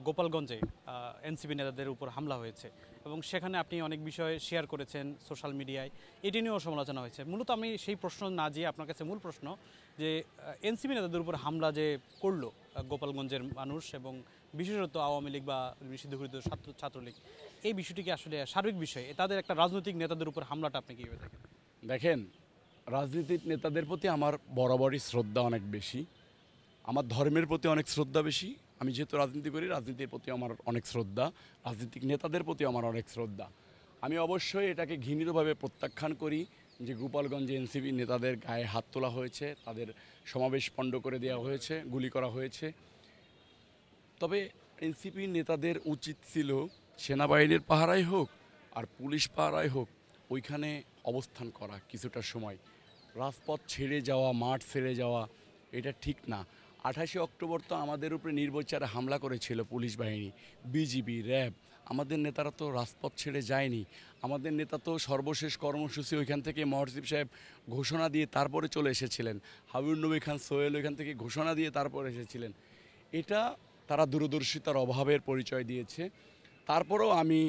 গোপালগঞ্জে এনসিপি নেতাদের উপর হামলা হয়েছে এবং সেখানে আপনি অনেক বিষয় শেয়ার করেছেন সোশ্যাল মিডিয়ায়, এটি নিয়েও সমালোচনা হয়েছে। মূলত আমি সেই প্রশ্ন না যেয়ে আপনার কাছে মূল প্রশ্ন যে এনসিপি নেতাদের উপর হামলা যে করলো গোপালগঞ্জের মানুষ এবং বিশেষত আওয়ামী লীগ বা নিষিদ্ধ ঘোষিত ছাত্রলীগ, এই বিষয়টিকে আসলে সার্বিক বিষয় তাদের একটা রাজনৈতিক নেতাদের উপর হামলাটা আপনি কীভাবে দেখেন? দেখেন, রাজনীতিক নেতাদের প্রতি আমার বরাবরই শ্রদ্ধা অনেক বেশি, আমার ধর্মের প্রতি অনেক শ্রদ্ধা বেশি। আমি যেহেতু রাজনীতি করি, রাজনীতির প্রতি আমার অনেক শ্রদ্ধা, রাজনৈতিক নেতাদের প্রতি আমার অনেক শ্রদ্ধা। আমি অবশ্যই এটাকে ঘৃণিতভাবে প্রত্যাখ্যান করি যে গোপালগঞ্জে এনসিপি নেতাদের গায়ে হাত তোলা হয়েছে, তাদের সমাবেশ পণ্ড করে দেওয়া হয়েছে, গুলি করা হয়েছে। তবে এনসিপি নেতাদের উচিত ছিল সেনাবাহিনীর পাহারাই হোক আর পুলিশ পাহারাই হোক, ওইখানে অবস্থান করা কিছুটা সময়। রাজপথ ছেড়ে যাওয়া, মাঠ ছেড়ে যাওয়া এটা ঠিক না। 28শে অক্টোবর তো আমাদের উপরে নির্বিচারে হামলা করেছিল পুলিশ বাহিনী, বিজিবি, র্যাব। আমাদের নেতারা তো রাজপথ ছেড়ে যায়নি। আমাদের নেতা তো সর্বশেষ কর্মসূচি ওইখান থেকে মহসিব সাহেব ঘোষণা দিয়ে তারপরে চলে এসেছিলেন। হাবিবুর নবী খান সোহেল ওইখান থেকে ঘোষণা দিয়ে তারপরে এসেছিলেন। এটা তারা দূরদর্শিতার অভাবের পরিচয় দিয়েছে। তারপরেও আমি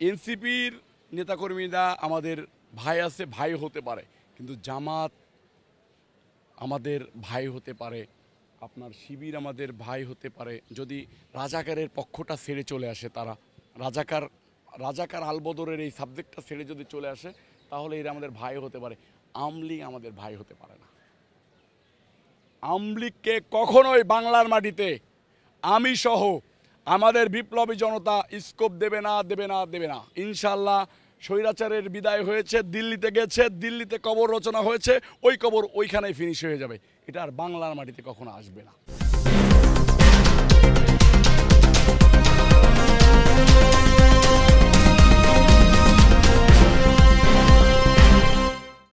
এনসিপির নেতাকর্মীরা আমাদের ভাই আছে, ভাই হতে পারে, কিন্তু জামাত আমাদের ভাই হতে পারে, আপনার শিবির আমাদের ভাই হতে পারে যদি রাজাকারের পক্ষটা ছেড়ে চলে আসে। তারা রাজাকার আলবদরের এই সাবজেক্টটা ছেড়ে যদি চলে আসে তাহলে এরা আমাদের ভাই হতে পারে। আওয়ামী লীগ আমাদের ভাই হতে পারে না। আওয়ামী লীগকে কখনোই বাংলার মাটিতে আমি সহ আমাদের বিপ্লবী জনতা স্কোপ দেবে না, দেবে না, দেবে না। ইনশাল্লাহ স্বৈরাচারের বিদায় হয়েছে, দিল্লিতে গেছে, দিল্লিতে কবর রচনা হয়েছে, ওই কবর ওইখানেই ফিনিশ হয়ে যাবে। এটা আর বাংলার মাটিতে কখনো আসবে না।